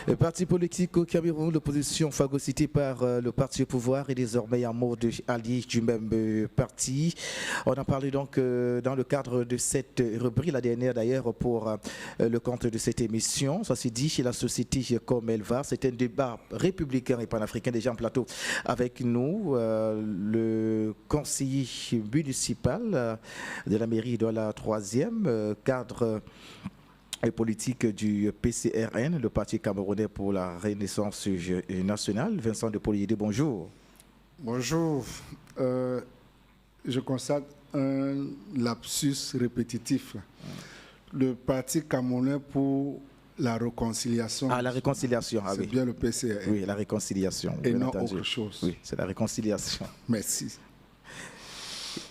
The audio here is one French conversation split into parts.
Le parti politique au Cameroun, l'opposition phagocytée par le parti au pouvoir est désormais en mode allié du même parti. On en parlait donc dans le cadre de cette rubrique, la dernière d'ailleurs pour le compte de cette émission. Ça s'est dit chez la société comme elle va. C'est un débat républicain et panafricain déjà en plateau avec nous. Le conseiller municipal de la mairie de la 3e, cadre politique du PCRN, le Parti camerounais pour la Renaissance nationale. Vincent de Poliédé, bonjour. Bonjour. Je constate un lapsus répétitif. Le Parti camerounais pour la réconciliation. Ah, la réconciliation, ah oui. C'est bien le PCRN. Oui, la réconciliation. Et non autre chose. Oui, c'est la réconciliation. Merci.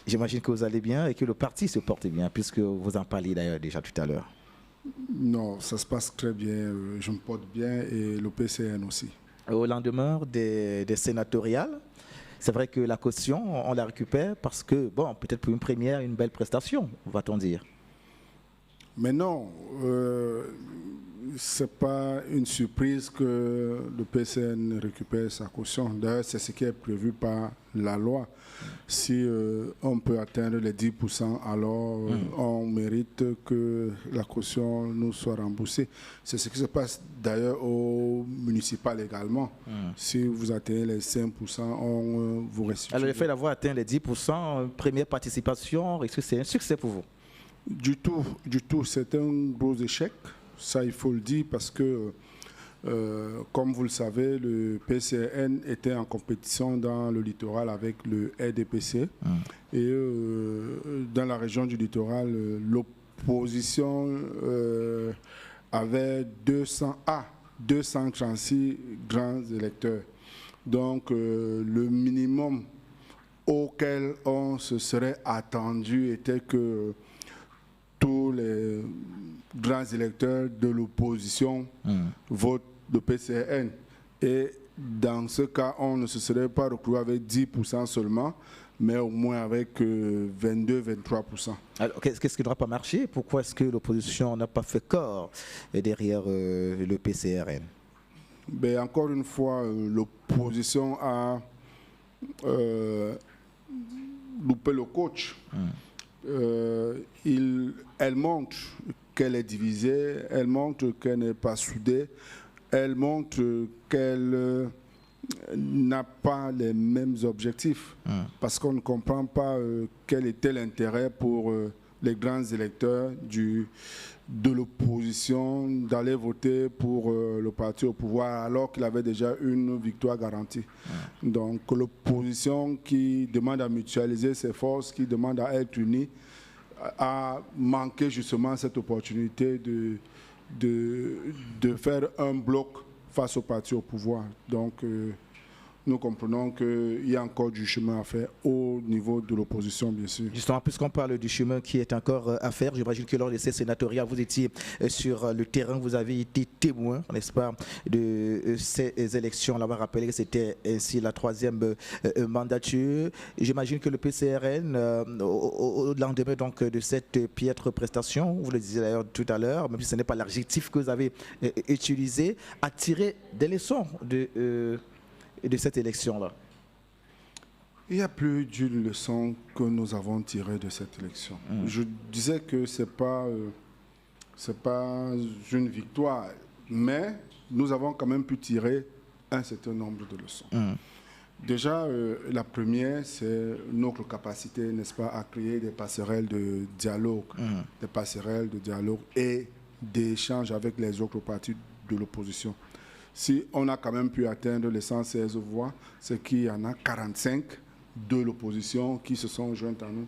J'imagine que vous allez bien et que le parti se porte bien, puisque vous en parliez d'ailleurs déjà tout à l'heure. Non, ça se passe très bien. Je me porte bien et le PCN aussi. Au lendemain des sénatoriales, c'est vrai que la caution, on la récupère parce que, bon, peut-être pour une première, une belle prestation, va-t-on dire. Mais non, ce n'est pas une surprise que le PCN récupère sa caution. D'ailleurs, c'est ce qui est prévu par la loi. Si on peut atteindre les 10%, alors on mérite que la caution nous soit remboursée. C'est ce qui se passe d'ailleurs au municipal également. Si vous atteignez les 5%, on vous restitue. Alors le fait d'avoir atteint les 10%, première participation, est-ce que c'est un succès pour vous? Du tout, c'est un gros échec. Ça, il faut le dire parce que, comme vous le savez, le PCN était en compétition dans le littoral avec le RDPC. Et dans la région du littoral, l'opposition avait 236 grands électeurs. Donc, le minimum auquel on se serait attendu était que tous les grands électeurs de l'opposition votent le PCN. Et dans ce cas, on ne se serait pas retrouvé avec 10% seulement, mais au moins avec 22-23%. Alors, qu'est-ce qui ne doit pas marcher? Pourquoi est-ce que l'opposition n'a pas fait corps derrière le PCRN? Ben, encore une fois, l'opposition a loupé le coach. Elle montre qu'elle est divisée, elle montre qu'elle n'est pas soudée, elle montre qu'elle n'a pas les mêmes objectifs, parce qu'on ne comprend pas quel était l'intérêt pour les grands électeurs de l'opposition d'aller voter pour le parti au pouvoir alors qu'il avait déjà une victoire garantie. Donc l'opposition qui demande à mutualiser ses forces, qui demande à être unie, a manqué justement cette opportunité de faire un bloc face au parti au pouvoir. Donc nous comprenons qu'il y a encore du chemin à faire au niveau de l'opposition, bien sûr. Justement, puisqu'on parle du chemin qui est encore à faire, j'imagine que lors de ces sénatoriales, vous étiez sur le terrain, vous avez été témoin, n'est-ce pas, de ces élections. On l'a rappelé que c'était ainsi la 3e mandature. J'imagine que le PCRN, au lendemain donc, de cette piètre prestation, vous le disiez d'ailleurs tout à l'heure, même si ce n'est pas l'adjectif que vous avez utilisé, a tiré des leçons de cette élection-là. Il y a plus d'une leçon que nous avons tirée de cette élection. Je disais que c'est pas une victoire, mais nous avons quand même pu tirer un certain nombre de leçons. Déjà, la première, c'est notre capacité, n'est-ce pas, à créer des passerelles de dialogue, et d'échange avec les autres partis de l'opposition. Si on a quand même pu atteindre les 116 voix, c'est qu'il y en a 45 de l'opposition qui se sont jointes à nous.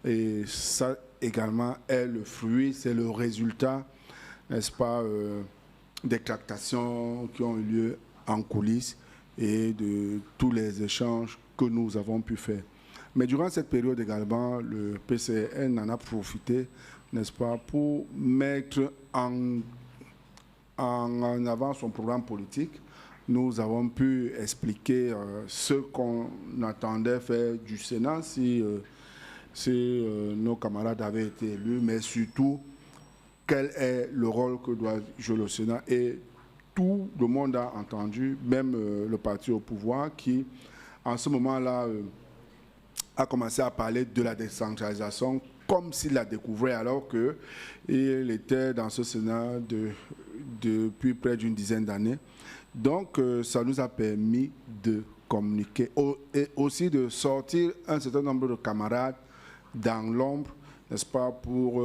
Et ça également est le fruit, c'est le résultat, n'est-ce pas, des tractations qui ont eu lieu en coulisses et de tous les échanges que nous avons pu faire. Mais durant cette période également, le PCN en a profité, n'est-ce pas, pour mettre en avant son programme politique. Nous avons pu expliquer ce qu'on attendait faire du Sénat si nos camarades avaient été élus, mais surtout quel est le rôle que doit jouer le Sénat et tout le monde a entendu, même le parti au pouvoir, qui, en ce moment-là, a commencé à parler de la décentralisation comme s'il la découvrait, alors qu'il était dans ce Sénat depuis près d'une dizaine d'années. Donc, ça nous a permis de communiquer et aussi de sortir un certain nombre de camarades dans l'ombre, n'est-ce pas, pour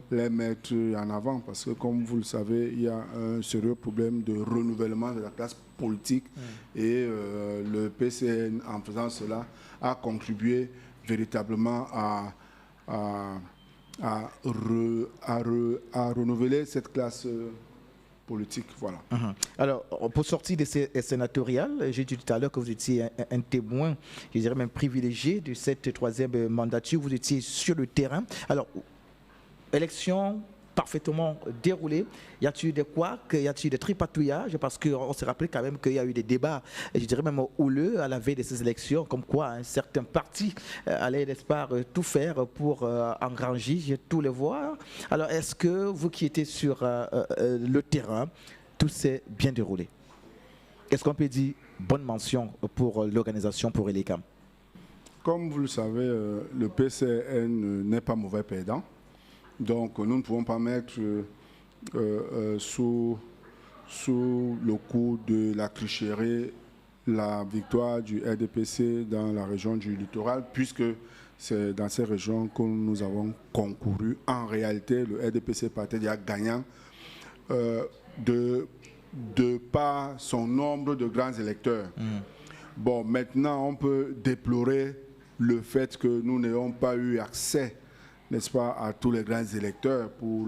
les mettre en avant. Parce que, comme vous le savez, il y a un sérieux problème de renouvellement de la classe politique. Et le PCN, en faisant cela, a contribué véritablement à renouveler cette classe politique. Voilà. Alors, pour sortir de ces sénatoriales, j'ai dit tout à l'heure que vous étiez un témoin, je dirais même privilégié de cette troisième mandature. Vous étiez sur le terrain. Alors, élection parfaitement déroulée. Y a-t-il des couacs, y a-t-il des tripatouillages? Parce qu'on s'est rappelé quand même qu'il y a eu des débats, je dirais même houleux à la veille de ces élections, comme quoi un certain parti allait, n'est-ce pas, tout faire pour engranger tous les voix. Alors, est-ce que vous qui étiez sur le terrain, tout s'est bien déroulé? Est-ce qu'on peut dire bonne mention pour l'organisation, pour ELECAM? Comme vous le savez, le PCN n'est pas mauvais perdant. Donc, nous ne pouvons pas mettre sous le coup de la tricherie la victoire du RDPC dans la région du littoral, puisque c'est dans ces régions que nous avons concouru. En réalité, le RDPC partait déjà gagnant de par son nombre de grands électeurs. Bon, maintenant, on peut déplorer le fait que nous n'ayons pas eu accès, n'est-ce pas, à tous les grands électeurs pour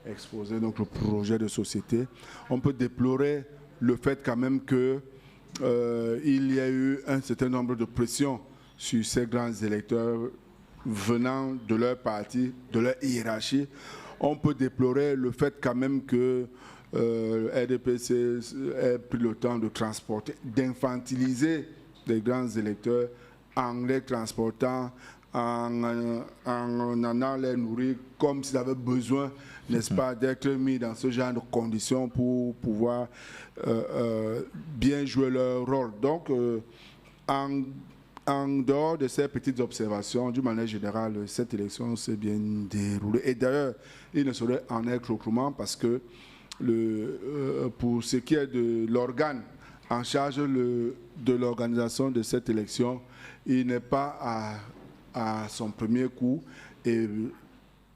exposer notre projet de société. On peut déplorer le fait quand même qu'il y a eu un certain nombre de pressions sur ces grands électeurs venant de leur parti, de leur hiérarchie. On peut déplorer le fait quand même que le RDPC ait pris le temps de transporter, d'infantiliser les grands électeurs en les transportant, en allant les nourrir comme s'ils avaient besoin, n'est-ce pas, d'être mis dans ce genre de conditions pour pouvoir bien jouer leur rôle. Donc, en dehors de ces petites observations, d'une manière générale, cette élection s'est bien déroulée. Et d'ailleurs, il ne saurait en être autrement parce que pour ce qui est de l'organe en charge de l'organisation de cette élection, il n'est pas à son premier coup. Et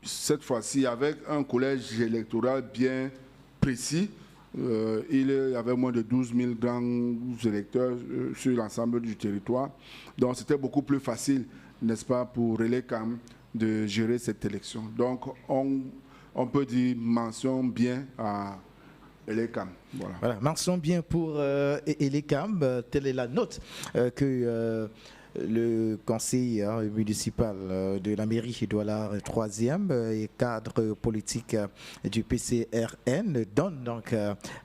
cette fois-ci, avec un collège électoral bien précis, il y avait moins de 12 000 grands électeurs sur l'ensemble du territoire. Donc c'était beaucoup plus facile, n'est-ce pas, pour ELECAM de gérer cette élection. Donc on peut dire mention bien à ELECAM. Voilà, mention bien pour ELECAM. Telle est la note que le conseil municipal de la mairie de Douala 3e et cadre politique du PCRN donne donc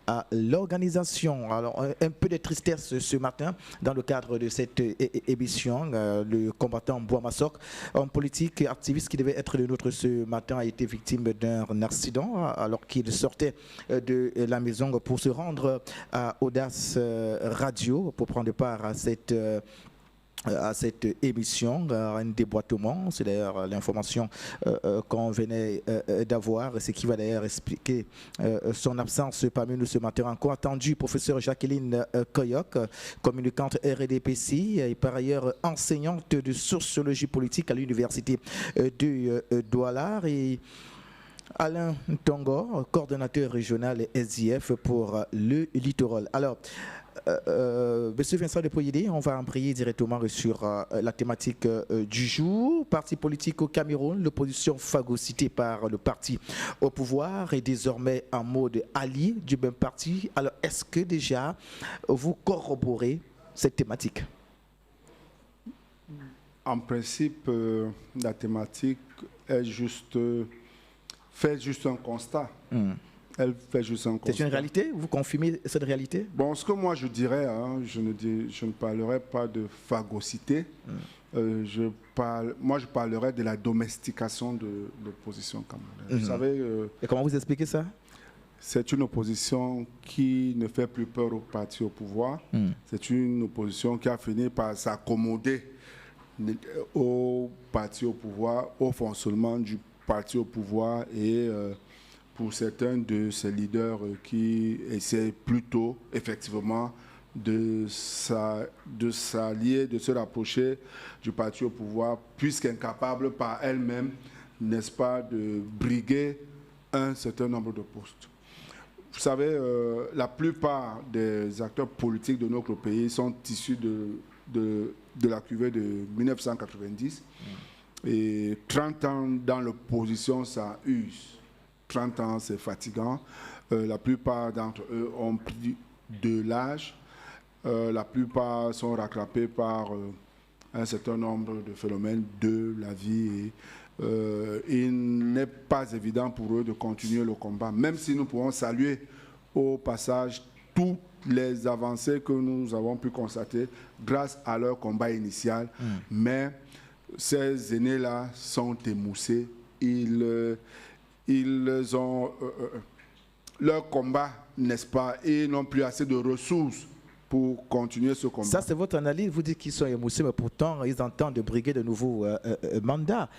à l'organisation. Alors un peu de tristesse ce matin dans le cadre de cette émission. Le combattant Boamasok, homme politique activiste qui devait être le nôtre ce matin, a été victime d'un accident alors qu'il sortait de la maison pour se rendre à Audace Radio pour prendre part à cette émission, un déboîtement. C'est d'ailleurs l'information qu'on venait d'avoir, ce qui va d'ailleurs expliquer son absence parmi nous ce matin. Encore attendu, professeur Jacqueline Koyok, communicante RDPC et par ailleurs enseignante de sociologie politique à l'université de Douala, et Alain Tongo, coordonnateur régional SDF pour le littoral. Alors, Monsieur Vincent Depoyede, on va embrayer directement sur la thématique du jour. Parti politique au Cameroun, l'opposition phagocytée par le parti au pouvoir est désormais en mode allié du même parti. Alors, est-ce que déjà vous corroborez cette thématique? En principe, la thématique est fait juste un constat. Elle fait juste un constat. C'est une réalité? Vous confirmez cette réalité? Bon, ce que moi je dirais, je ne parlerai pas de phagocyté. Je parlerai de la domestication de l'opposition camerounaise. Vous savez, et comment vous expliquez ça? c'est une opposition qui ne fait plus peur au parti au pouvoir. C'est une opposition qui a fini par s'accommoder au parti au pouvoir, au fonctionnement du parti au pouvoir et pour certains de ces leaders qui essaient plutôt effectivement de s'allier, de se rapprocher du parti au pouvoir, puisqu'incapables par elles-mêmes, n'est-ce pas, de briguer un certain nombre de postes. Vous savez, la plupart des acteurs politiques de notre pays sont issus de la cuvée de 1990. Et 30 ans dans l'opposition, ça use. 30 ans, c'est fatigant. La plupart d'entre eux ont pris de l'âge. La plupart sont rattrapés par un certain nombre de phénomènes de la vie. Et il n'est pas évident pour eux de continuer le combat, même si nous pouvons saluer au passage toutes les avancées que nous avons pu constater grâce à leur combat initial. Mais ces aînés-là sont émoussés. Ils ont leur combat, n'est-ce pas, et n'ont plus assez de ressources pour continuer ce combat. Ça, c'est votre analyse. Vous dites qu'ils sont émoussés, mais pourtant, ils entendent de briguer de nouveaux mandats.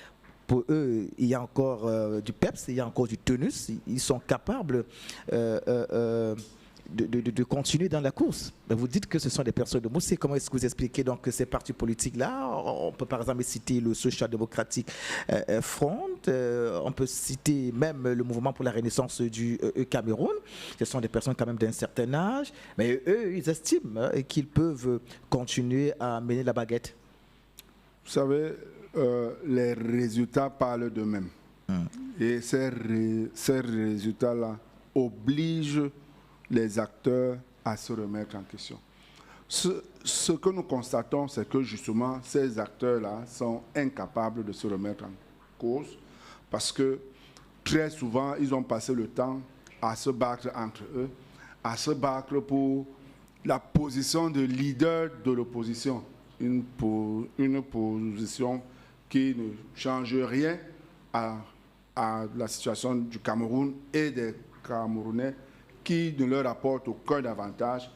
Pour eux, il y a encore du PEPS, il y a encore du TONUS. Ils sont capables de continuer dans la course. Vous dites que ce sont des personnes de Moussé. Comment est-ce que vous expliquez donc ces partis politiques-là? On peut par exemple citer le Social Democratic Front, on peut citer même le mouvement pour la renaissance du Cameroun. Ce sont des personnes quand même d'un certain âge, mais eux, ils estiment qu'ils peuvent continuer à mener la baguette. Vous savez, les résultats parlent d'eux-mêmes. Et ces résultats-là obligent les acteurs à se remettre en question. Ce que nous constatons, c'est que justement, ces acteurs-là sont incapables de se remettre en cause parce que très souvent, ils ont passé le temps à se battre entre eux, à se battre pour la position de leader de l'opposition. Une position qui ne change rien à la situation du Cameroun et des Camerounais, qui ne leur apporte aucun avantage,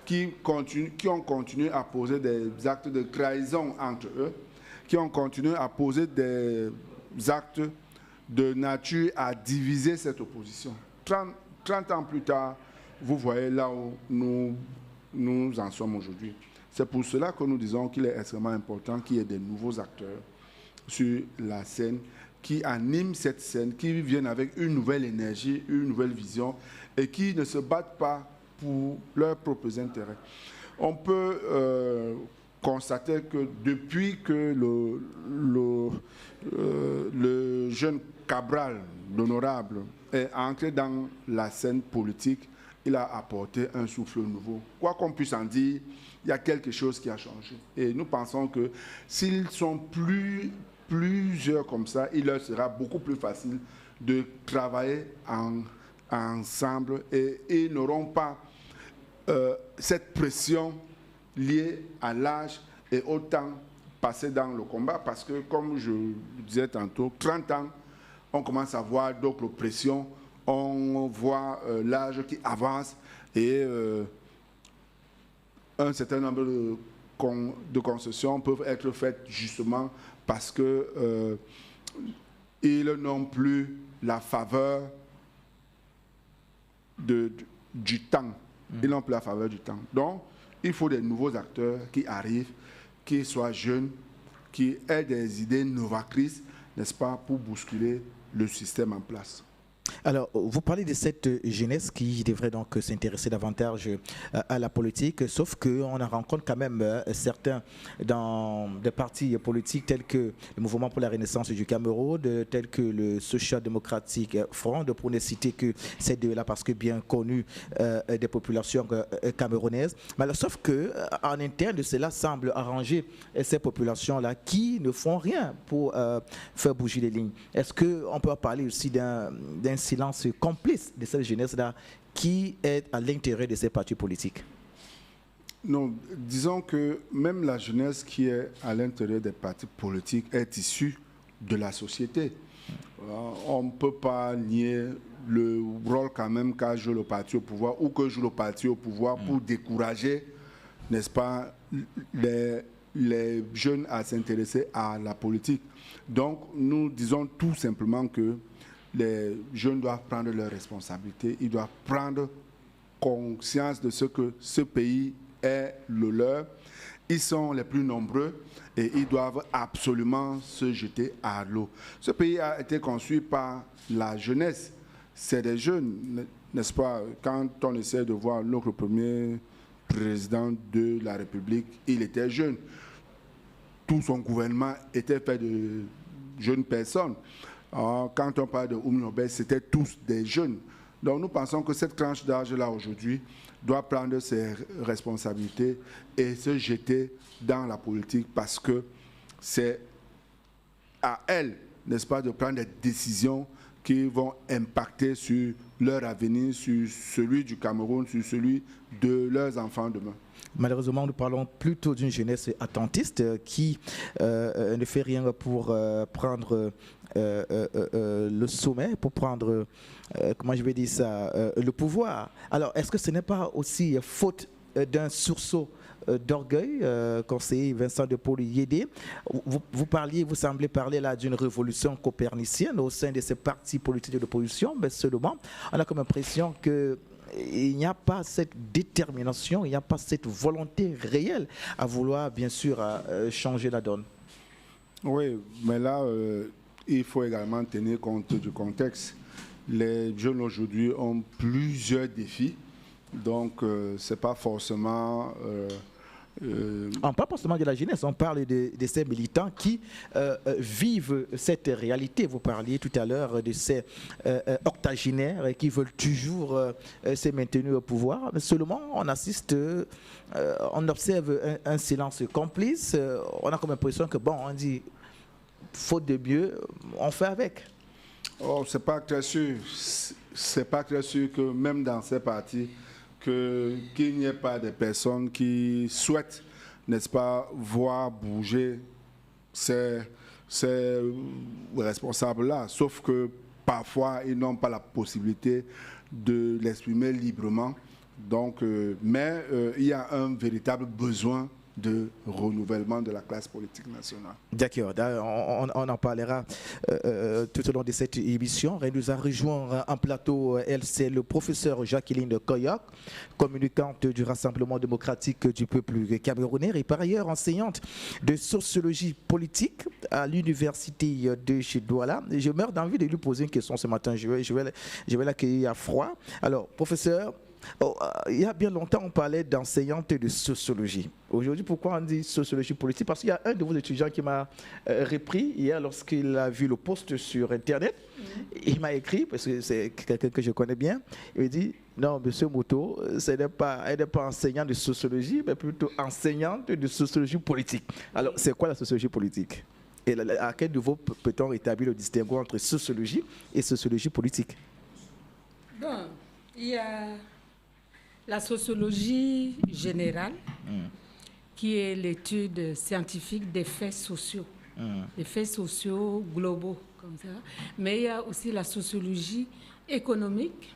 qui ont continué à poser des actes de trahison entre eux, qui ont continué à poser des actes de nature à diviser cette opposition. 30 ans plus tard, vous voyez là où nous en sommes aujourd'hui. C'est pour cela que nous disons qu'il est extrêmement important qu'il y ait des nouveaux acteurs sur la scène, qui animent cette scène, qui viennent avec une nouvelle énergie, une nouvelle vision, et qui ne se battent pas pour leurs propres intérêts. On peut constater que depuis que le jeune Cabral, l'honorable, est entré dans la scène politique, il a apporté un souffle nouveau. Quoi qu'on puisse en dire, il y a quelque chose qui a changé. Et nous pensons que s'ils sont plusieurs comme ça, il leur sera beaucoup plus facile de travailler ensemble et ils n'auront pas cette pression liée à l'âge et au temps passé dans le combat parce que, comme je le disais tantôt, 30 ans, on commence à voir d'autres pressions, on voit l'âge qui avance et un certain nombre de concessions peuvent être faites justement parce que ils n'ont plus la faveur du temps. Ils n'ont plus la faveur du temps. Donc, il faut des nouveaux acteurs qui arrivent, qui soient jeunes, qui aient des idées novatrices, n'est-ce pas, pour bousculer le système en place. Alors, vous parlez de cette jeunesse qui devrait donc s'intéresser davantage à la politique, sauf qu'on en rencontre quand même certains dans des partis politiques tels que le Mouvement pour la Renaissance du Cameroun, tels que le Social Democratic Front, pour ne citer que ces deux-là parce que bien connus des populations camerounaises. Mais alors, sauf qu'en interne, cela semble arranger ces populations-là qui ne font rien pour faire bouger les lignes. Est-ce qu'on peut parler aussi d'un silence complice de cette jeunesse-là qui est à l'intérieur de ces partis politiques? Non, disons que même la jeunesse qui est à l'intérieur des partis politiques est issue de la société. On ne peut pas nier le rôle quand même qu'a joué le parti au pouvoir ou que joue le parti au pouvoir pour décourager, n'est-ce pas, les jeunes à s'intéresser à la politique. Donc, nous disons tout simplement que les jeunes doivent prendre leurs responsabilités, ils doivent prendre conscience de ce que ce pays est le leur. Ils sont les plus nombreux et ils doivent absolument se jeter à l'eau. Ce pays a été construit par la jeunesse. C'est des jeunes, n'est-ce pas? Quand on essaie de voir notre premier président de la République, il était jeune. Tout son gouvernement était fait de jeunes personnes. Alors, quand on parle de Oumniobé, c'était tous des jeunes. Donc nous pensons que cette tranche d'âge-là aujourd'hui doit prendre ses responsabilités et se jeter dans la politique parce que c'est à elle, n'est-ce pas, de prendre des décisions qui vont impacter sur leur avenir, sur celui du Cameroun, sur celui de leurs enfants demain. Malheureusement, nous parlons plutôt d'une jeunesse attentiste qui ne fait rien pour prendre le sommet, pour prendre, comment je vais dire ça, le pouvoir. Alors, est-ce que ce n'est pas aussi faute d'un sursaut d'orgueil, conseiller Vincent de Paul Yédé? Vous semblez parler là d'une révolution copernicienne au sein de ces partis politiques de l'opposition, mais seulement, on a comme impression que il n'y a pas cette détermination, il n'y a pas cette volonté réelle à vouloir, bien sûr, changer la donne. Oui, mais là, il faut également tenir compte du contexte. Les jeunes aujourd'hui ont plusieurs défis, donc ce n'est pas forcément... On parle pas seulement de la jeunesse, on parle de ces militants qui vivent cette réalité. Vous parliez tout à l'heure de ces octogénaires qui veulent toujours se maintenir au pouvoir. Mais seulement, on assiste, on observe un silence complice. On a comme l'impression que, bon, on dit, faute de mieux, on fait avec. Oh, c'est pas très sûr. C'est pas très sûr que même dans ces partis, qu'il n'y ait pas de personnes qui souhaitent, n'est-ce pas, voir bouger ces responsables-là. Sauf que parfois, ils n'ont pas la possibilité de l'exprimer librement. Donc, mais il y a un véritable besoin de renouvellement de la classe politique nationale. D'accord, on en parlera tout au long de cette émission. Elle nous a rejoint en plateau, elle c'est le professeur Jacqueline Koyok, communicante du Rassemblement démocratique du peuple camerounais et par ailleurs enseignante de sociologie politique à l'université de chez Douala. Je meurs d'envie de lui poser une question ce matin, je vais l'accueillir à froid. Alors, professeur, il y a bien longtemps, on parlait d'enseignante de sociologie. Aujourd'hui, pourquoi on dit sociologie politique? Parce qu'il y a un de vos étudiants qui m'a repris hier lorsqu'il a vu le post sur Internet. Il m'a écrit, parce que c'est quelqu'un que je connais bien, il me dit, non, monsieur Moto, elle n'est pas enseignante de sociologie, mais plutôt enseignante de sociologie politique. Alors, c'est quoi la sociologie politique? Et à quel niveau peut-on établir le distinguo entre sociologie et sociologie politique? Bon, il y a la sociologie générale, qui est l'étude scientifique des faits sociaux, des faits sociaux globaux, comme ça. Mais il y a aussi la sociologie économique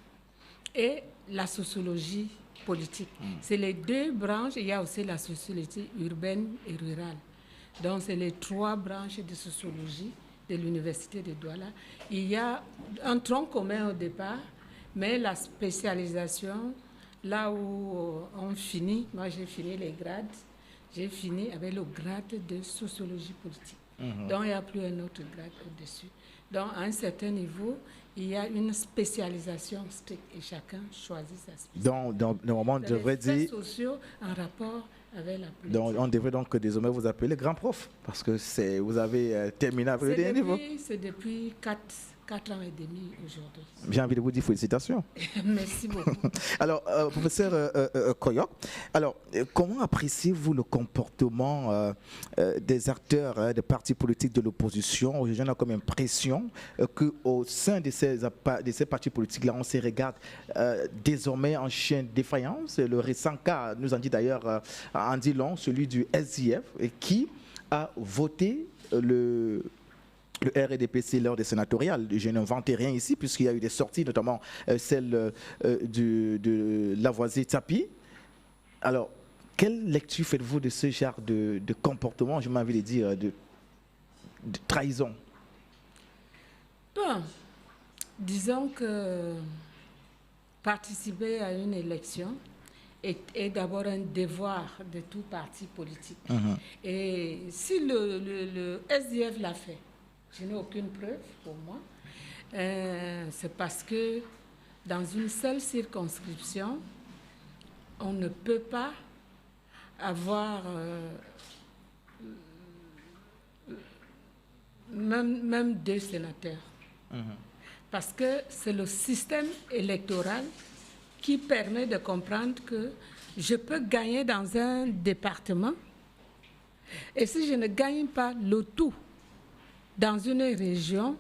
et la sociologie politique. C'est les deux branches. Il y a aussi la sociologie urbaine et rurale. Donc, c'est les trois branches de sociologie de l'université de Douala. Il y a un tronc commun au départ, mais la spécialisation, là où on finit, moi j'ai fini les grades, j'ai fini avec le grade de sociologie politique. Donc il n'y a plus un autre grade au-dessus. Donc à un certain niveau, il y a une spécialisation stricte et chacun choisit sa spécialisation. Donc normalement, on devrait dire... Les faits sociaux en rapport avec la politique. Donc on devrait donc désormais vous appeler grand prof, parce que vous avez terminé avec le dernier niveau. C'est depuis 4 ans et demi aujourd'hui. J'ai envie de vous dire félicitations. Merci beaucoup. Alors, professeur Koyok, alors, comment appréciez-vous le comportement des acteurs des partis politiques de l'opposition? Aujourd'hui, on a comme impression qu'au sein de ces partis politiques-là, on se regarde désormais en chien de défaillance. Le récent cas nous en dit d'ailleurs, en dit long, celui du SIF, qui a voté le RDPC lors des sénatoriales. Je n'invente rien ici puisqu'il y a eu des sorties, notamment celle de Lavoisier Tapi. Alors, quelle lecture faites-vous de ce genre de comportement, je m'ai envie de dire, de trahison? Bon, disons que participer à une élection est d'abord un devoir de tout parti politique. Et si le SDF l'a fait, je n'ai aucune preuve pour moi, c'est parce que dans une seule circonscription, on ne peut pas avoir même 2 sénateurs. Parce que c'est le système électoral qui permet de comprendre que je peux gagner dans un département et si je ne gagne pas le tout dans une région,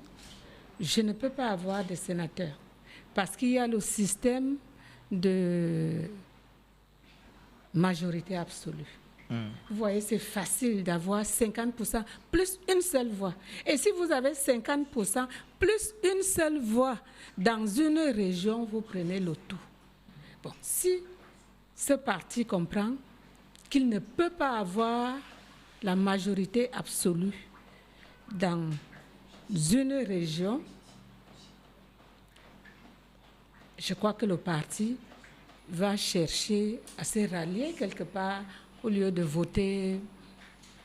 je ne peux pas avoir de sénateurs. Parce qu'il y a le système de majorité absolue. Vous voyez, c'est facile d'avoir 50% plus une seule voix. Et si vous avez 50% plus une seule voix dans une région, vous prenez le tout. Bon, si ce parti comprend qu'il ne peut pas avoir la majorité absolue dans une région, je crois que le parti va chercher à se rallier quelque part au lieu de voter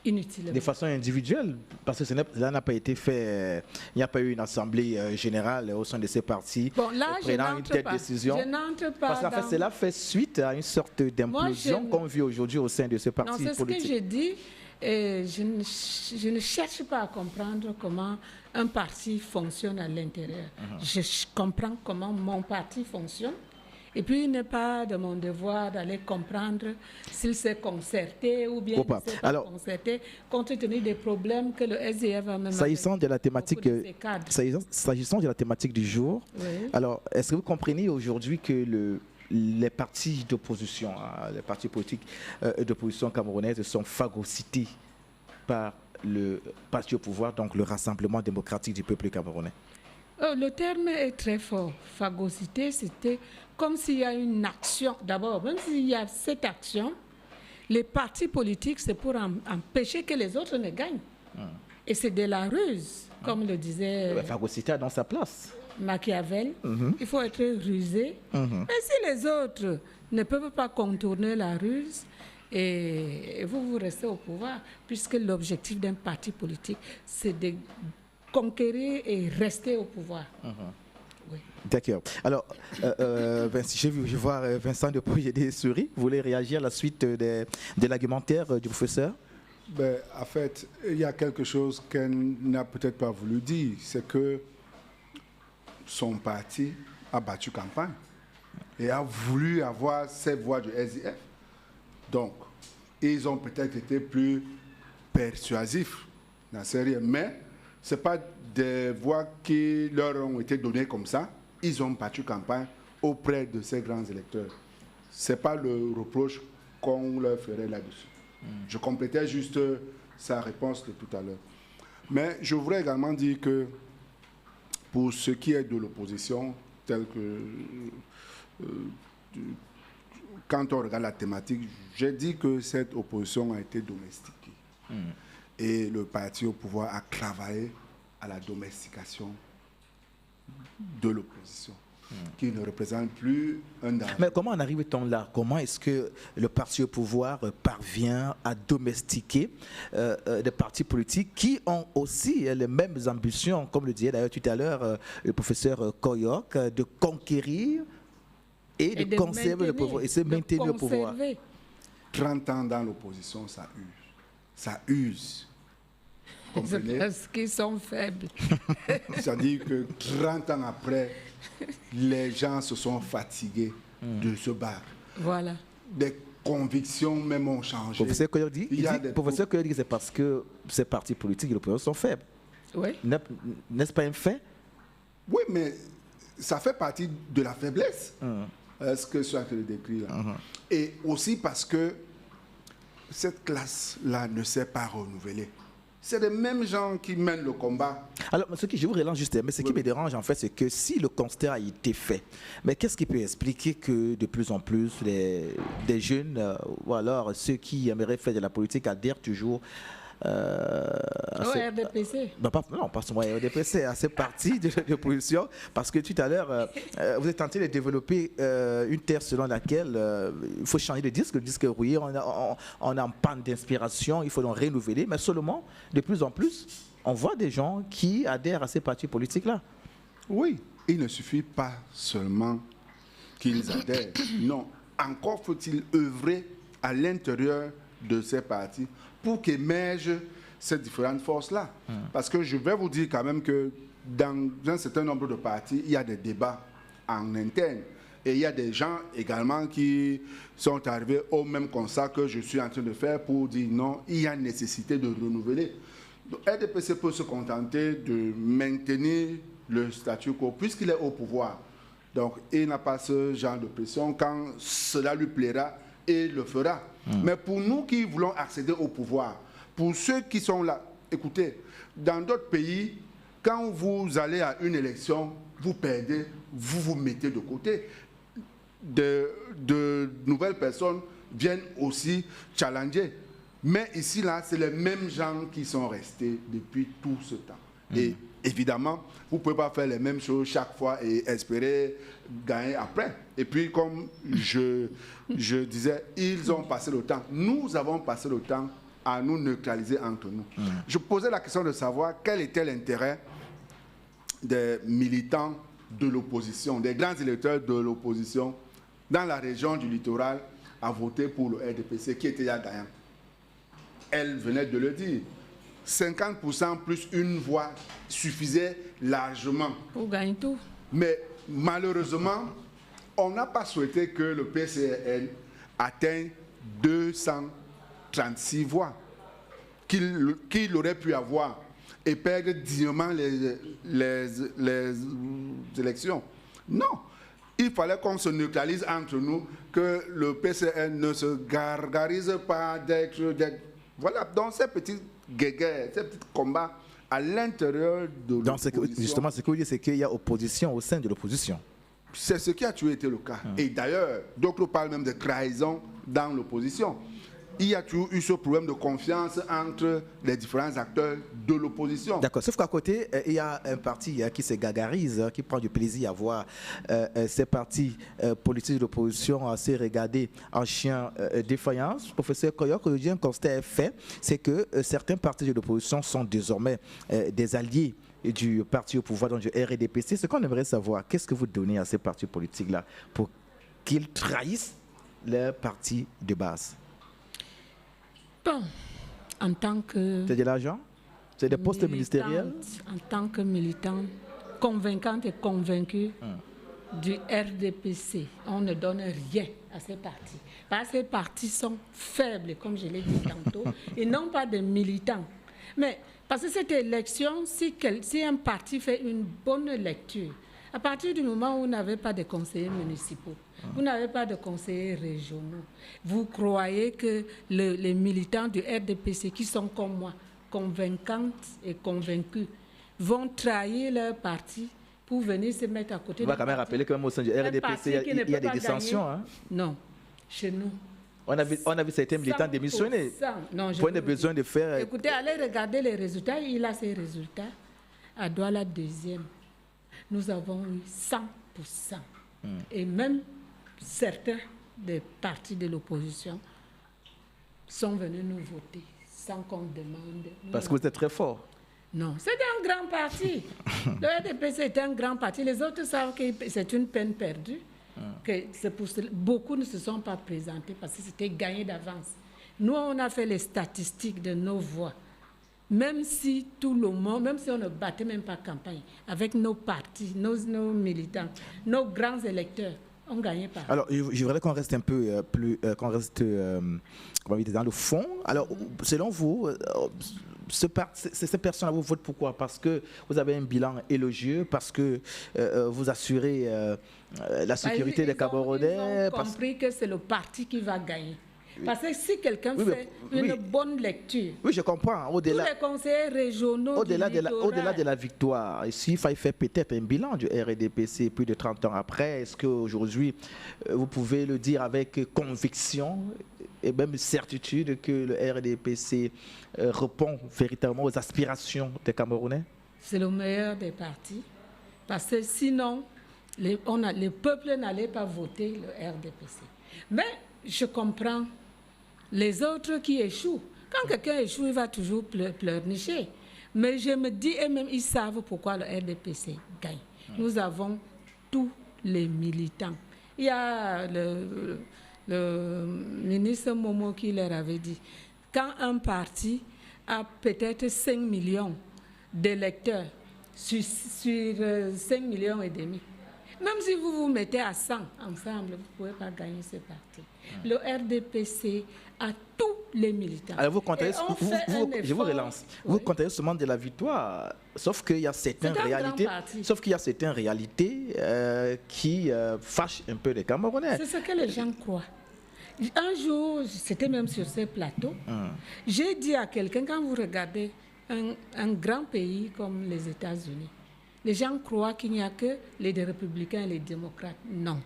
inutilement. De façon individuelle, parce que cela n'a pas été fait, il n'y a pas eu une assemblée générale au sein de ces partis prenant une telle décision. Je n'entre pas. Parce qu'en fait, cela fait suite à une sorte d'implosion qu'on vit aujourd'hui au sein de ce parti politique. Non, c'est ce que j'ai dit. Et je ne cherche pas à comprendre comment un parti fonctionne à l'intérieur. Je comprends comment mon parti fonctionne. Et puis, il n'est pas de mon devoir d'aller comprendre s'il s'est concerté ou bien il ne s'est pas concerté, compte tenu des problèmes que le SDF a même. S'agissant de la thématique du jour, oui. Alors, est-ce que vous comprenez aujourd'hui que les partis d'opposition, les partis politiques d'opposition camerounaise sont phagocytés par le parti au pouvoir, donc le Rassemblement démocratique du peuple camerounais? Le terme est très fort. Phagocyté, c'était comme s'il y a une action. D'abord, même s'il y a cette action, les partis politiques, c'est pour empêcher que les autres ne gagnent. Et c'est de la ruse, comme le disait Phagocyté dans sa place. Machiavel. Il faut être rusé. Mais si les autres ne peuvent pas contourner la ruse, et vous restez au pouvoir, puisque l'objectif d'un parti politique, c'est de conquérir et rester au pouvoir. Oui. D'accord. Alors, je vois Vincent de Poyédé-Souris. Vous voulez réagir à la suite de l'argumentaire du professeur? En fait, il y a quelque chose qu'elle n'a peut-être pas voulu dire. C'est que son parti a battu campagne et a voulu avoir ces voix du SDF. Donc, ils ont peut-être été plus persuasifs dans ces série, mais ce n'est pas des voix qui leur ont été données comme ça. Ils ont battu campagne auprès de ces grands électeurs. Ce n'est pas le reproche qu'on leur ferait là-dessus. Je complétais juste sa réponse de tout à l'heure. Mais je voudrais également dire que pour ce qui est de l'opposition, tel que quand on regarde la thématique, j'ai dit que cette opposition a été domestiquée. Et le parti au pouvoir a travaillé à la domestication de l'opposition, qui ne représente plus un danger. Mais comment en arrive-t-on là? Comment est-ce que le parti au pouvoir parvient à domestiquer des partis politiques qui ont aussi les mêmes ambitions, comme le disait d'ailleurs tout à l'heure le professeur Koyok, de conquérir et de conserver le pouvoir et se maintenir au pouvoir? 30 ans dans l'opposition, ça use. Ça use. Comprenez? Parce qu'ils sont faibles. C'est-à-dire que 30 ans après, les gens se sont fatigués de se battre. Voilà. Des convictions même ont changé. Professeur Koyok dit, que c'est parce que ces partis politiques et l'opposition sont faibles. Oui. N'est-ce pas un fait? Oui, mais ça fait partie de la faiblesse. Ce que je le décrit là. Et aussi parce que cette classe-là ne s'est pas renouvelée. c'est les mêmes gens qui mènent le combat. Alors, je vous relance juste, mais ce qui me dérange en fait, c'est que si le constat a été fait, mais qu'est-ce qui peut expliquer que de plus en plus des jeunes, ou alors ceux qui aimeraient faire de la politique adhèrent toujours au RDPC. Non, pas seulement au RDPC, à ces partis de l'opposition, parce que tout à l'heure, vous êtes tenté de développer une terre selon laquelle il faut changer de disque. Le disque rouillé, on est en panne d'inspiration, il faut donc renouveler, mais seulement, de plus en plus, on voit des gens qui adhèrent à ces partis politiques-là. Oui, il ne suffit pas seulement qu'ils adhèrent. Non, encore faut-il œuvrer à l'intérieur de ces partis pour qu'émergent ces différentes forces-là. Parce que je vais vous dire quand même que dans un certain nombre de partis, il y a des débats en interne. Et il y a des gens également qui sont arrivés au même constat que je suis en train de faire pour dire non, il y a nécessité de renouveler. Donc, RDPC peut se contenter de maintenir le statu quo puisqu'il est au pouvoir. Donc, il n'a pas ce genre de pression. Quand cela lui plaira, il le fera. Mais pour nous qui voulons accéder au pouvoir, pour ceux qui sont là, écoutez, dans d'autres pays, quand vous allez à une élection, vous perdez, vous vous mettez de côté. De nouvelles personnes viennent aussi challenger. Mais ici, là, c'est les mêmes gens qui sont restés depuis tout ce temps. Et évidemment, vous ne pouvez pas faire les mêmes choses chaque fois et espérer gagner après. Et puis, comme je disais, ils ont passé le temps. Nous avons passé le temps à nous neutraliser entre nous. Je posais la question de savoir quel était l'intérêt des militants de l'opposition, des grands électeurs de l'opposition dans la région du littoral à voter pour le RDPC qui était déjà gagnant. Elle venait de le dire. 50% plus une voix suffisait largement. Pour gagner tout. Mais malheureusement, on n'a pas souhaité que le PCRN atteigne 236 voix qu'il aurait pu avoir et perdre dignement les élections. Non, il fallait qu'on se neutralise entre nous, que le PCRN ne se gargarise pas d'être... Voilà, dans ces petits guéguerres, ces petits combats à l'intérieur de l'opposition. Justement, ce que vous dites, c'est qu'il y a opposition au sein de l'opposition. C'est ce qui a toujours été le cas. Et d'ailleurs, d'autres parlent même de trahison dans l'opposition. Il y a toujours eu ce problème de confiance entre les différents acteurs de l'opposition. D'accord, sauf qu'à côté, il y a un parti qui se gargarise, qui prend du plaisir à voir ces partis politiques de l'opposition assez regardés en chien défaillance. Professeur Koyok, aujourd'hui, un constat est fait, c'est que certains partis de l'opposition sont désormais des alliés du parti au pouvoir, donc du RDPC. Ce qu'on aimerait savoir, qu'est-ce que vous donnez à ces partis politiques-là pour qu'ils trahissent leur parti de base? Bon, en tant que... C'est de l'argent? C'est des postes ministériels? En tant que militante convaincante et convaincue du RDPC, on ne donne rien à ces partis. Parce que ces partis sont faibles, comme je l'ai dit tantôt, et non pas des militants. Mais parce que cette élection, si un parti fait une bonne lecture, à partir du moment où vous n'avez pas de conseillers municipaux, vous n'avez pas de conseillers régionaux, vous croyez que les militants du RDPC, qui sont comme moi, convaincantes et convaincus, vont trahir leur parti pour venir se mettre à côté. On va quand même rappeler que même au sein du RDPC, il y a des dissensions. Hein? Non, chez nous. On a vu certains militants démissionner. Non, pour ne besoin de faire... Écoutez, allez regarder les résultats. Il a ses résultats. À Douala, deuxième. Nous avons eu 100%. Et même certains des partis de l'opposition sont venus nous voter sans qu'on demande. Parce que vous êtes très fort. Non, c'est un grand parti. Le RDPC est un grand parti. Les autres savent que c'est une peine perdue. Que c'est pour cela, beaucoup ne se sont pas présentés parce que c'était gagné d'avance. Nous, on a fait les statistiques de nos voix. Même si tout le monde, même si on ne battait même pas campagne, avec nos partis, nos militants, nos grands électeurs, on ne gagnait pas. Alors, je voudrais qu'on reste un peu qu'on reste dans le fond. Alors, selon vous, ces personnes-là vous votent pourquoi? Parce que vous avez un bilan élogieux, parce que vous assurez la sécurité des Camerounais. Ils ont compris que c'est le parti qui va gagner. Parce que si quelqu'un fait une bonne lecture, oui, je comprends. tous les conseillers régionaux au-delà de la victoire, ici, il fallait faire peut-être un bilan du RDPC plus de 30 ans après. Est-ce qu'aujourd'hui, vous pouvez le dire avec conviction et même certitude que le RDPC répond véritablement aux aspirations des Camerounais? C'est le meilleur des partis. Parce que sinon, le peuple n'allait pas voter le RDPC. Mais je comprends les autres qui échouent. Quand quelqu'un échoue, il va toujours pleurnicher. Mais je me dis, et même ils savent pourquoi le RDPC gagne. Nous avons tous les militants. Il y a le ministre Momo qui leur avait dit, quand un parti a peut-être 5 millions d'électeurs sur 5 millions et demi, même si vous vous mettez à 100 ensemble, vous ne pouvez pas gagner ce parti. Le RDPC a tous les militants. Alors vous comptez, je vous relance. Oui. Vous comptez seulement de la victoire, sauf qu'il y a certaines réalités, qui fâchent un peu les Camerounais. C'est ce que les gens croient. Un jour, c'était même sur ce plateau, j'ai dit à quelqu'un, quand vous regardez un grand pays comme les États-Unis, les gens croient qu'il n'y a que les républicains et les démocrates. Non.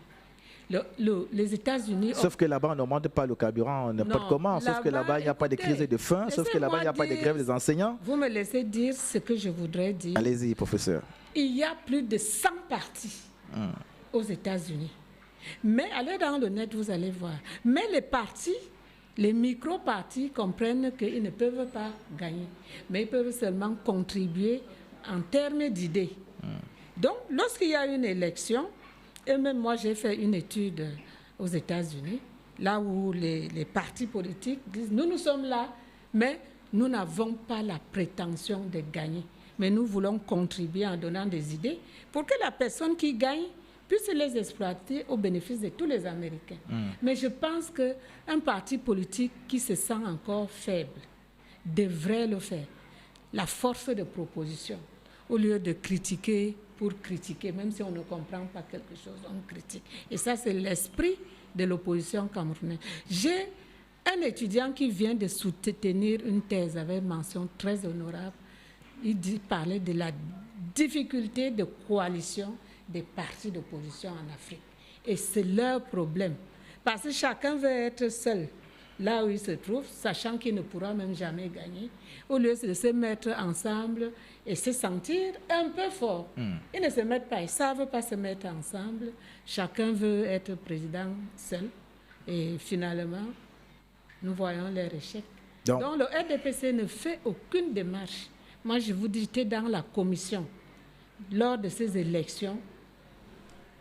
Les États-Unis... Sauf que là-bas, on ne demande pas le carburant n'importe comment. Sauf que là-bas, il n'y a pas de crise de faim. Sauf que là-bas, il n'y a pas de grève des enseignants. Vous me laissez dire ce que je voudrais dire. Allez-y, professeur. Il y a plus de 100 partis aux États-Unis. Mais allez dans le net, vous allez voir. Mais les partis, les micro-partis comprennent qu'ils ne peuvent pas gagner. Mais ils peuvent seulement contribuer en termes d'idées. Donc, lorsqu'il y a une élection, et même moi j'ai fait une étude aux États-Unis, là où les partis politiques disent, nous sommes là, mais nous n'avons pas la prétention de gagner. Mais nous voulons contribuer en donnant des idées pour que la personne qui gagne puisse les exploiter au bénéfice de tous les Américains. Mais je pense qu'un parti politique qui se sent encore faible devrait le faire. La force de proposition, au lieu de critiquer pour critiquer, même si on ne comprend pas quelque chose, on critique. Et ça, c'est l'esprit de l'opposition camerounaise. J'ai un étudiant qui vient de soutenir une thèse avec mention très honorable. Il parlait de la difficulté de coalition des partis d'opposition en Afrique. Et c'est leur problème. Parce que chacun veut être seul là où il se trouve, sachant qu'il ne pourra même jamais gagner, au lieu de se mettre ensemble et se sentir un peu fort. Ils ne se mettent pas, ils ne savent pas se mettre ensemble. Chacun veut être président seul. Et finalement, nous voyons leur échec. Donc le RDPC ne fait aucune démarche. Moi, je vous dis, j'étais dans la commission. Lors de ces élections,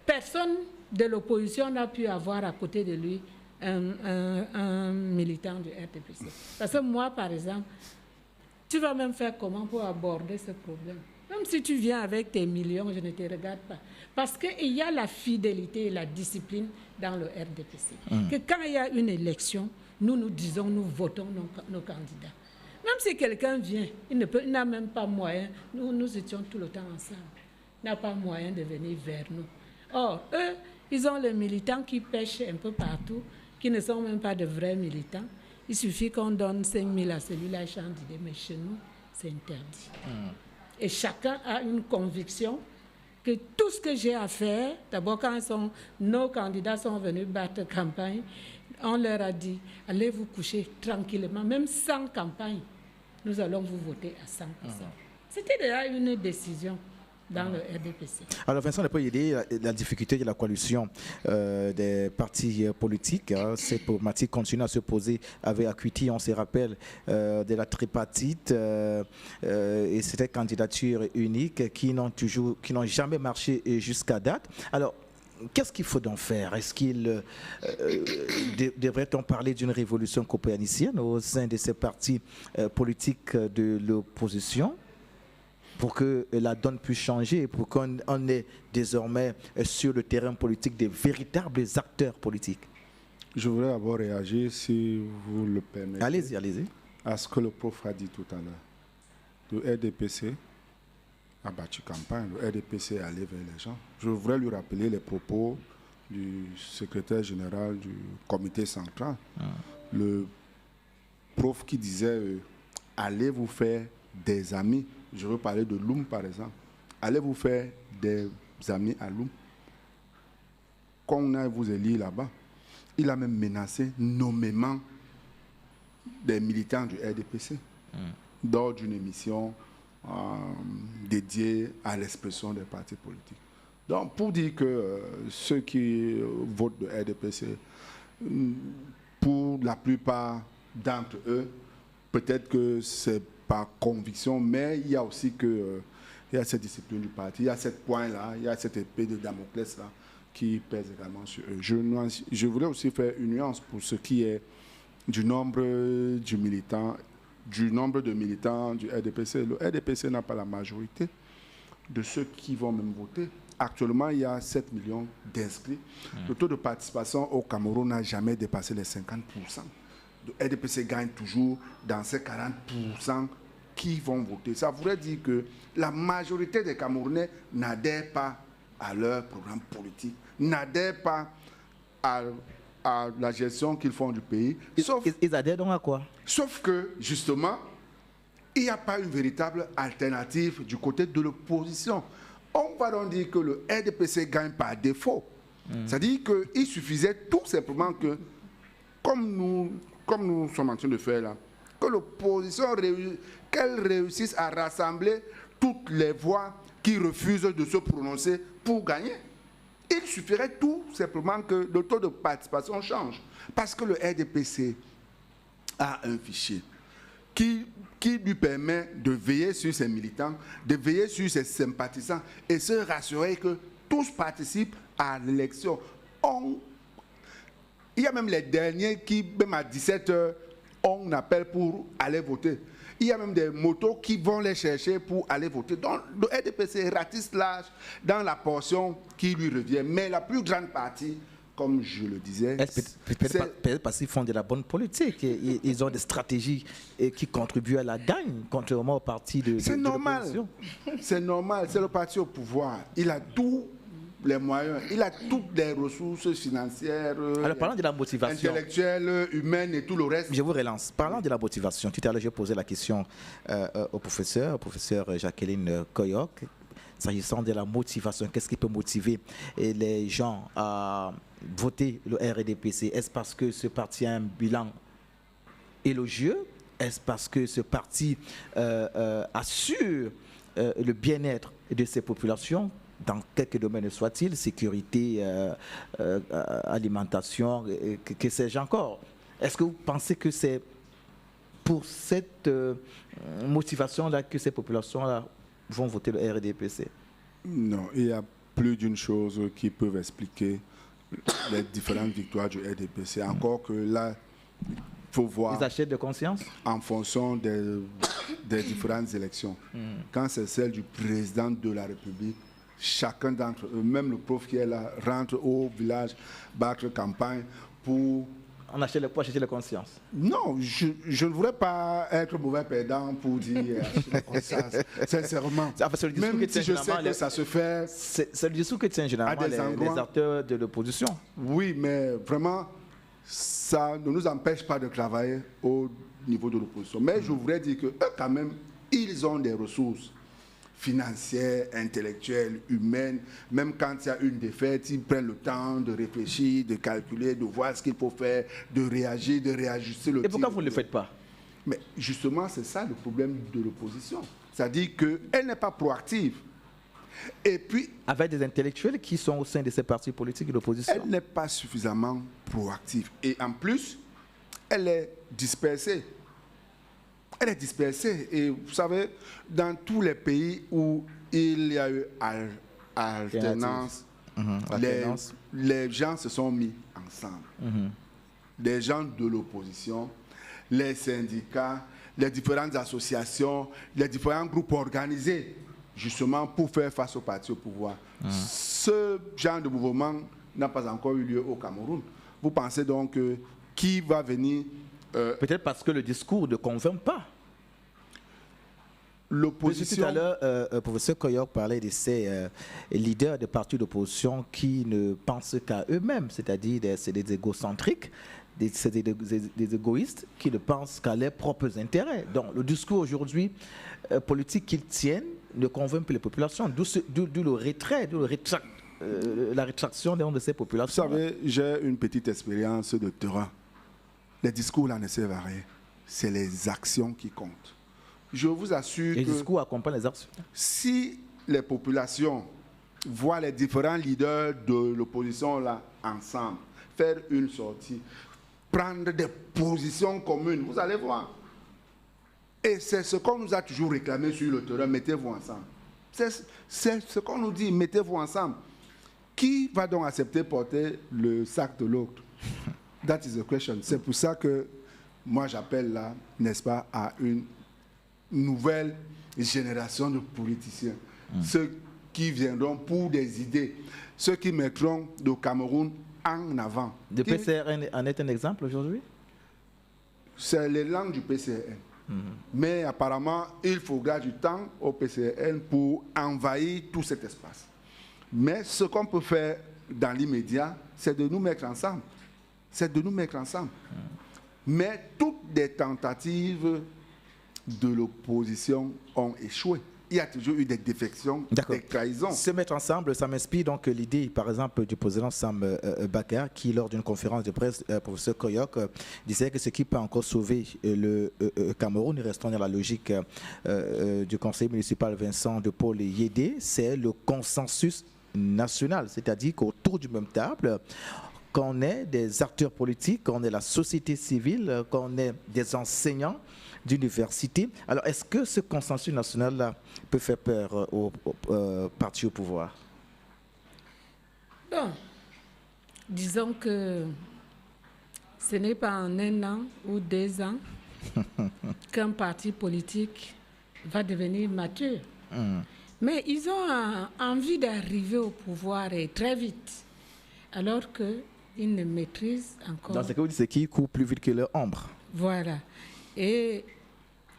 personne de l'opposition n'a pu avoir à côté de lui un militant du RDPC. Parce que moi, par exemple, tu vas même faire comment pour aborder ce problème? Même si tu viens avec tes millions, je ne te regarde pas. Parce qu'il y a la fidélité et la discipline dans le RDPC. Que quand il y a une élection, nous disons, nous votons nos candidats. Même si quelqu'un vient, il n'a même pas moyen, nous étions tout le temps ensemble, il n'a pas moyen de venir vers nous. Or, eux, ils ont les militants qui pêchent un peu partout, qui ne sont même pas de vrais militants. Il suffit qu'on donne 5 000 à celui-là, change d'idée, mais chez nous, c'est interdit. Et chacun a une conviction que tout ce que j'ai à faire, d'abord quand nos candidats sont venus battre campagne, on leur a dit, allez vous coucher tranquillement, même sans campagne, nous allons vous voter à 100%. C'était déjà une décision dans le RDPC. Alors Vincent, on peut aider la difficulté de la coalition des partis politiques. Ces problématiques continuent à se poser avec acuité. On se rappelle de la tripartite et c'était candidature unique qui n'ont jamais marché jusqu'à date. Alors, qu'est-ce qu'il faut donc faire? Est-ce qu'il devrait-on parler d'une révolution copernicienne au sein de ces partis politiques de l'opposition pour que la donne puisse changer, pour qu'on ait désormais sur le terrain politique des véritables acteurs politiques? Je voudrais d'abord réagir, si vous le permettez. Allez-y, allez-y. À ce que le prof a dit tout à l'heure. Le RDPC a battu campagne, le RDPC est allé vers les gens. Je voudrais lui rappeler les propos du secrétaire général du comité central. le prof qui disait allez vous faire des amis. Je veux parler de Loum par exemple. Allez vous faire des amis à Loum. Quand on a vous élire là-bas, il a même menacé nommément des militants du RDPC lors d'une émission dédiée à l'expression des partis politiques. Donc, pour dire que ceux qui votent le RDPC, pour la plupart d'entre eux, peut-être que c'est par conviction, mais il y a aussi il y a cette discipline du parti, il y a cette pointe-là, il y a cette épée de Damoclès-là qui pèse également sur eux. Je voulais aussi faire une nuance pour ce qui est du nombre de militants du RDPC. Le RDPC n'a pas la majorité de ceux qui vont même voter. Actuellement, il y a 7 millions d'inscrits. Le taux de participation au Cameroun n'a jamais dépassé les 50%. Le RDPC gagne toujours dans ces 40% qui vont voter. Ça voudrait dire que la majorité des Camerounais n'adhèrent pas à leur programme politique, n'adhèrent pas à la gestion qu'ils font du pays. Ils adhèrent donc à quoi? Sauf que, justement, il n'y a pas une véritable alternative du côté de l'opposition. On va donc dire que le RDPC gagne par défaut. C'est-à-dire qu'il suffisait tout simplement que, comme nous sommes en train de faire là, que l'opposition qu'elle réussisse à rassembler toutes les voix qui refusent de se prononcer pour gagner. Il suffirait tout simplement que le taux de participation change. Parce que le RDPC a un fichier qui lui permet de veiller sur ses militants, de veiller sur ses sympathisants et se rassurer que tous participent à l'élection. Il y a même les derniers qui, même à 17h, on appelle pour aller voter. Il y a même des motos qui vont les chercher pour aller voter. Donc, le RDPC ratisse large dans la portion qui lui revient. Mais la plus grande partie, comme je le disais... Peut-être parce qu'ils font de la bonne politique. Ils ont des stratégies qui contribuent à la gagne, contrairement au parti de l'opposition. C'est normal. C'est normal. C'est le parti au pouvoir. Il a tous les moyens. Il a toutes les ressources financières, alors, parlant de la motivation, intellectuelles, humaines et tout le reste. Je vous relance. Parlant de la motivation, tout à l'heure, j'ai posé la question au professeur Jacqueline Koyok. S'agissant de la motivation, qu'est-ce qui peut motiver les gens à voter le RDPC? Est-ce parce que ce parti a un bilan élogieux? Est-ce parce que ce parti assure le bien-être de ses populations dans quelques domaines soit-il, sécurité, alimentation, que sais-je encore? Est-ce que vous pensez que c'est pour cette motivation-là que ces populations-là vont voter le RDPC? Non, il y a plus d'une chose qui peuvent expliquer les différentes victoires du RDPC. Encore que là, il faut voir... Ils achètent de conscience? En fonction des différentes élections. Quand c'est celle du président de la République, chacun d'entre eux, même le prof qui est là, rentre au village, battre campagne pour... On achète pour acheter la conscience. Non, je ne voudrais pas être mauvais perdant pour dire acheter la conscience, sincèrement. Même si je sais que ça se fait... C'est le discours que tiennent généralement les acteurs de l'opposition. Oui, mais vraiment, ça ne nous empêche pas de travailler au niveau de l'opposition. Mais je voudrais dire qu'eux, quand même, ils ont des ressources financières, intellectuelles, humaines. Même quand il y a une défaite, ils prennent le temps de réfléchir, de calculer, de voir ce qu'il faut faire, de réagir, de réajuster le tir. Et pourquoi vous ne le faites pas? Mais justement, c'est ça le problème de l'opposition. C'est-à-dire qu'elle n'est pas proactive. Et puis... Avec des intellectuels qui sont au sein de ces partis politiques de l'opposition. Elle n'est pas suffisamment proactive. Et en plus, elle est dispersée. Elle est dispersée. Et vous savez, dans tous les pays où il y a eu alternance, les gens se sont mis ensemble. Les gens de l'opposition, les syndicats, les différentes associations, les différents groupes organisés, justement pour faire face au parti au pouvoir. Ce genre de mouvement n'a pas encore eu lieu au Cameroun. Vous pensez donc qui va venir... Peut-être parce que le discours ne convainc pas. L'opposition... Tout à l'heure, le professeur Koyok parlait de ces leaders des partis d'opposition qui ne pensent qu'à eux-mêmes, c'est-à-dire c'est des égocentriques, des égoïstes qui ne pensent qu'à leurs propres intérêts. Donc le discours aujourd'hui politique qu'ils tiennent ne convainc plus les populations, d'où le retrait, la rétraction de ces populations. Vous savez, j'ai une petite expérience de terrain. Les discours là ne servent à rien. C'est les actions qui comptent. Je vous assure les que discours accompagnent les actions. Si les populations voient les différents leaders de l'opposition là ensemble, faire une sortie, prendre des positions communes, vous allez voir. Et c'est ce qu'on nous a toujours réclamé sur le terrain, mettez-vous ensemble. C'est ce qu'on nous dit, mettez-vous ensemble. Qui va donc accepter porter le sac de l'autre? That is the question. C'est pour ça que moi j'appelle là, n'est-ce pas, à une nouvelle génération de politiciens. Ceux qui viendront pour des idées, ceux qui mettront le Cameroun en avant. Le PCRN en est un exemple aujourd'hui? C'est les langues du PCRN. Mais apparemment, il faudra du temps au PCRN pour envahir tout cet espace. Mais ce qu'on peut faire dans l'immédiat, c'est de nous mettre ensemble. C'est de nous mettre ensemble. Mais toutes les tentatives de l'opposition ont échoué. Il y a toujours eu des défections, des trahisons. Se mettre ensemble, ça m'inspire donc l'idée, par exemple, du président Sam Bakar, qui, lors d'une conférence de presse, professeur Koyok, disait que ce qui peut encore sauver le Cameroun, restant dans la logique du conseil municipal Vincent de Paul Yédé, c'est le consensus national, c'est-à-dire qu'autour du même table, qu'on ait des acteurs politiques, qu'on ait la société civile, qu'on ait des enseignants d'université. Alors, est-ce que ce consensus national-là peut faire peur aux partis au pouvoir? Bon, disons que ce n'est pas en 1 an ou 2 ans qu'un parti politique va devenir mature. Mais ils ont envie d'arriver au pouvoir et très vite, alors qu'ils ne maîtrisent encore... Dans ce cas, vous dites, c'est qu'ils courent plus vite que leur ombre. Voilà. Et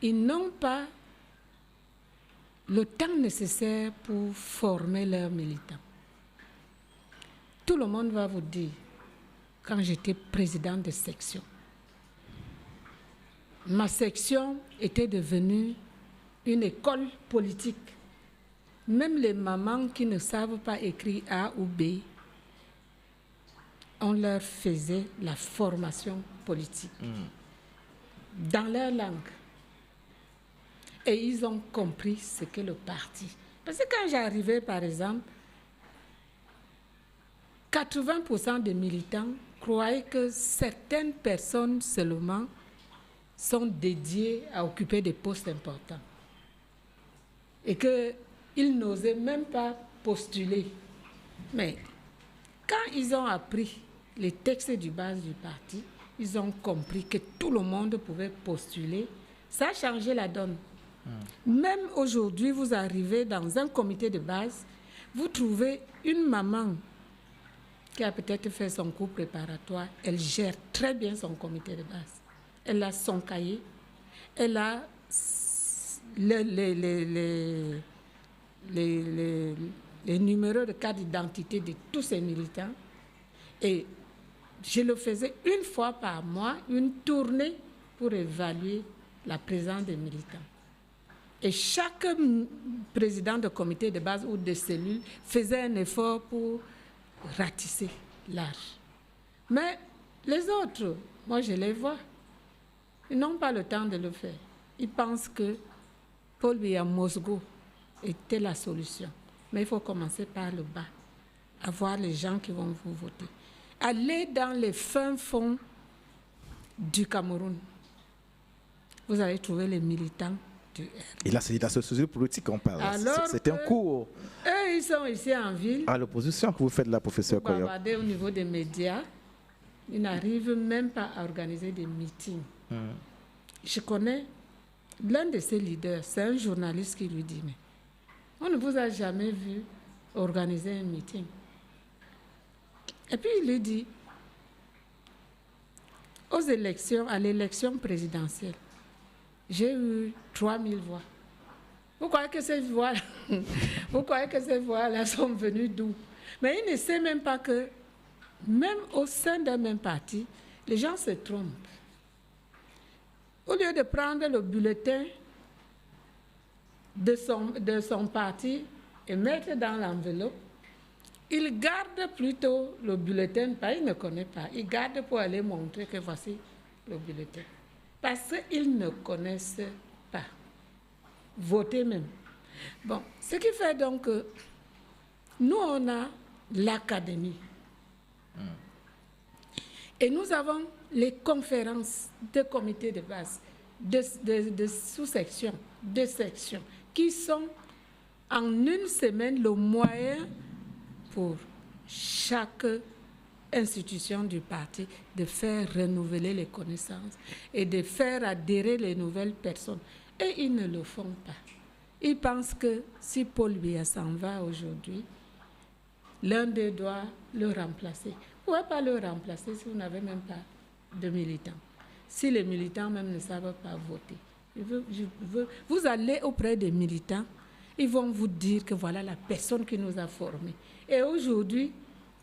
ils n'ont pas le temps nécessaire pour former leurs militants. Tout le monde va vous dire, quand j'étais président de section, ma section était devenue une école politique. Même les mamans qui ne savent pas écrire A ou B, on leur faisait la formation politique dans leur langue. Et ils ont compris ce qu'est le parti. Parce que quand j'arrivais, par exemple, 80% des militants croyaient que certaines personnes seulement sont dédiées à occuper des postes importants. Et qu'ils n'osaient même pas postuler. Mais quand ils ont appris les textes du base du parti, ils ont compris que tout le monde pouvait postuler. Ça a changé la donne. Même aujourd'hui, vous arrivez dans un comité de base, vous trouvez une maman qui a peut-être fait son cours préparatoire, elle gère très bien son comité de base. Elle a son cahier, elle a les numéros de carte d'identité de tous ses militants. Et je le faisais une fois par mois, une tournée pour évaluer la présence des militants. Et chaque président de comité de base ou de cellule faisait un effort pour ratisser large. Mais les autres, moi je les vois, ils n'ont pas le temps de le faire. Ils pensent que Paul Biya Mosgo était la solution. Mais il faut commencer par le bas, avoir les gens qui vont vous voter. Allez dans les fins fonds du Cameroun. Vous allez trouver les militants du R. Et là, c'est la société politique qu'on parle. C'est un cours. Eux, ils sont ici en ville. À l'opposition que vous faites là, professeur Koyok. Au niveau des médias, ils n'arrivent même pas à organiser des meetings. Je connais l'un de ces leaders, c'est un journaliste qui lui dit, mais on ne vous a jamais vu organiser un meeting. Et puis il lui dit, aux élections, à l'élection présidentielle, j'ai eu 3000 voix. Vous croyez que ces voix-là sont venues d'où? Mais il ne sait même pas que, même au sein d'un même parti, les gens se trompent. Au lieu de prendre le bulletin de son parti et mettre dans l'enveloppe, il garde plutôt le bulletin, parce qu'il ne connaît pas, il garde pour aller montrer que voici le bulletin. Parce qu'ils ne connaissent pas. Voter même. Bon, ce qui fait donc que nous, on a l'académie. Et nous avons les conférences de comités de base, de sous-sections, de sections, qui sont en une semaine le moyen pour chaque institution du parti de faire renouveler les connaissances et de faire adhérer les nouvelles personnes. Et ils ne le font pas. Ils pensent que si Paul Biya s'en va aujourd'hui, l'un d'eux doit le remplacer. Vous ne pouvez pas le remplacer si vous n'avez même pas de militants. Si les militants même ne savent pas voter. Vous allez auprès des militants, ils vont vous dire que voilà la personne qui nous a formés. Et aujourd'hui,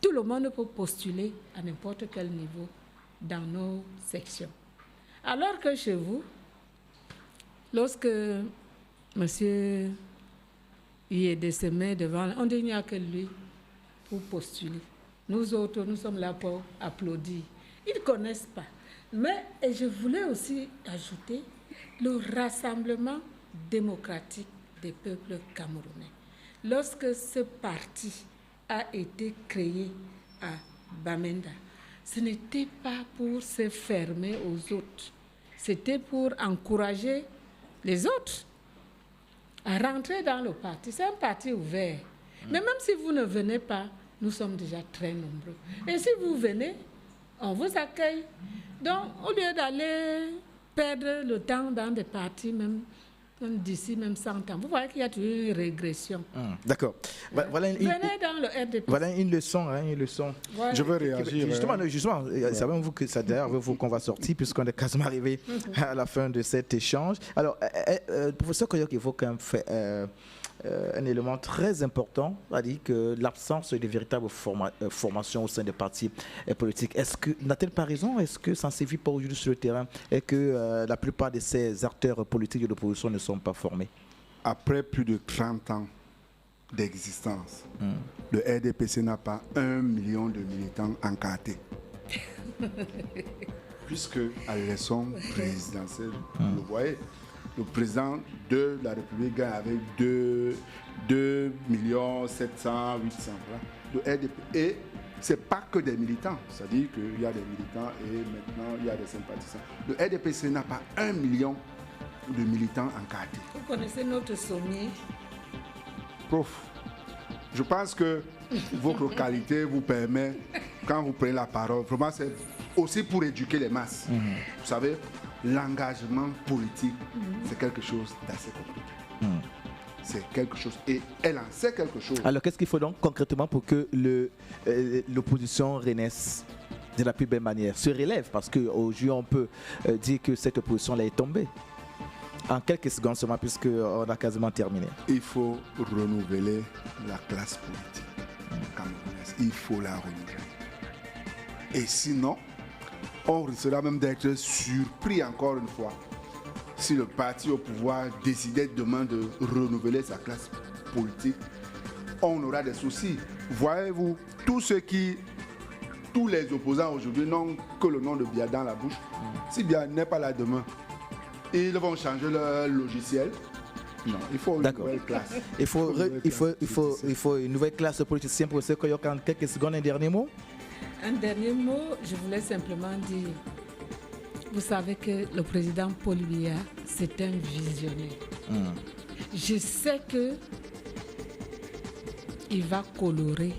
tout le monde peut postuler à n'importe quel niveau dans nos sections. Alors que chez vous, lorsque monsieur Yédé se met devant, on dit qu'il n'y a que lui pour postuler. Nous autres, nous sommes là pour applaudir. Ils ne connaissent pas. Mais, et je voulais aussi ajouter, le rassemblement démocratique des peuples camerounais. Lorsque ce parti a été créé à Bamenda, ce n'était pas pour se fermer aux autres. C'était pour encourager les autres à rentrer dans le parti. C'est un parti ouvert. Mais même si vous ne venez pas, nous sommes déjà très nombreux. Et si vous venez, on vous accueille. Donc, au lieu d'aller perdre le temps dans des partis, même d'ici même 100 ans, vous voyez qu'il y a toujours une régression. D'accord. Voilà venez dans le RDP. Voilà une leçon. Une leçon. Voilà. Je veux réagir. Justement, savez-vous que c'est derrière vous qu'on va sortir, puisqu'on est quasiment arrivé à la fin de cet échange. Alors, professeur Koyok évoque un élément très important, c'est-à-dire que l'absence de véritable formation au sein des partis politiques. N'a-t-elle pas raison? Est-ce que ça ne sévit pas aujourd'hui sur le terrain et que la plupart de ces acteurs politiques de l'opposition ne sont pas formés? Après plus de 30 ans d'existence, le RDPC n'a pas 1 million de militants encartés. Puisque à l'élection présidentielle, vous voyez, le président de la République gagne avec 2 700 800 de RDP. Et ce n'est pas que des militants, c'est-à-dire qu'il y a des militants et maintenant il y a des sympathisants. Le RDPC n'a pas 1 million de militants encartés. Vous connaissez notre sommier? Prof, je pense que votre qualité vous permet, quand vous prenez la parole, vraiment c'est aussi pour éduquer les masses. Vous savez, l'engagement politique, c'est quelque chose d'assez compliqué. C'est quelque chose, et elle en sait quelque chose. Alors, qu'est-ce qu'il faut donc concrètement pour que l'opposition renaisse de la plus belle manière, se relève? Parce qu'aujourd'hui, on peut dire que cette opposition-là est tombée. En quelques secondes seulement, puisqu'on a quasiment terminé. Il faut renouveler la classe politique camerounaise. Il faut la renouveler. Et sinon, on risquera même d'être surpris encore une fois si le parti au pouvoir décidait demain de renouveler sa classe politique. On aura des soucis. Voyez-vous, tous les opposants aujourd'hui n'ont que le nom de Biya dans la bouche. Si Biya n'est pas là demain, ils vont changer leur logiciel. Non, il faut une nouvelle classe. Il faut une nouvelle classe de politiciens. Professeur Koyok, en quelques secondes, un dernier mot? Un dernier mot, je voulais simplement dire, vous savez que le président Paul Biya, c'est un visionnaire. Je sais que il va colorer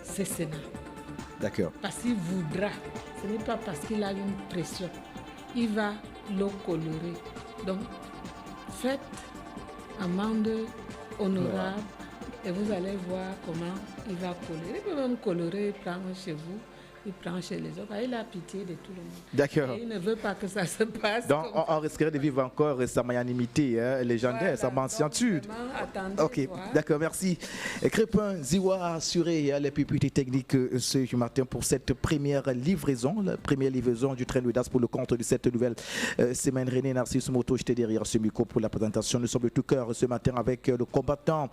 ce Sénat. D'accord. Parce qu'il voudra, ce n'est pas parce qu'il a une pression. Il va le colorer. Donc, faites amende honorable et vous allez voir comment il va colorer. Il peut même colorer, prendre chez vous Il prend chez les autres. Il a pitié de tout le monde. D'accord. Et il ne veut pas que ça se passe. Donc, comme on risquerait de vivre encore sa magnanimité légendaire, sa mentiontude. Ok, d'accord, merci. Crépin Ziwa a assuré les pupitres techniques ce matin pour cette première livraison du train de DAS pour le compte de cette nouvelle semaine. René Narcisse Moto, j'étais derrière ce micro pour la présentation. Nous sommes de tout cœur ce matin avec le combattant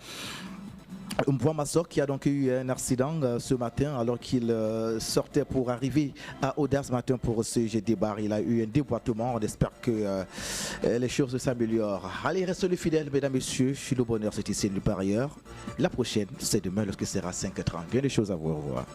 Mboua-Massok qui a donc eu un accident ce matin alors qu'il sortait pour arriver à Oda ce matin pour ce débat. Il a eu un déboîtement. On espère que les choses s'améliorent. Allez, restez fidèles, mesdames, messieurs. Le bonheur, c'est ici nulle part ailleurs. La prochaine, c'est demain lorsque ce sera 5h30. Bien des choses à vous. Au revoir.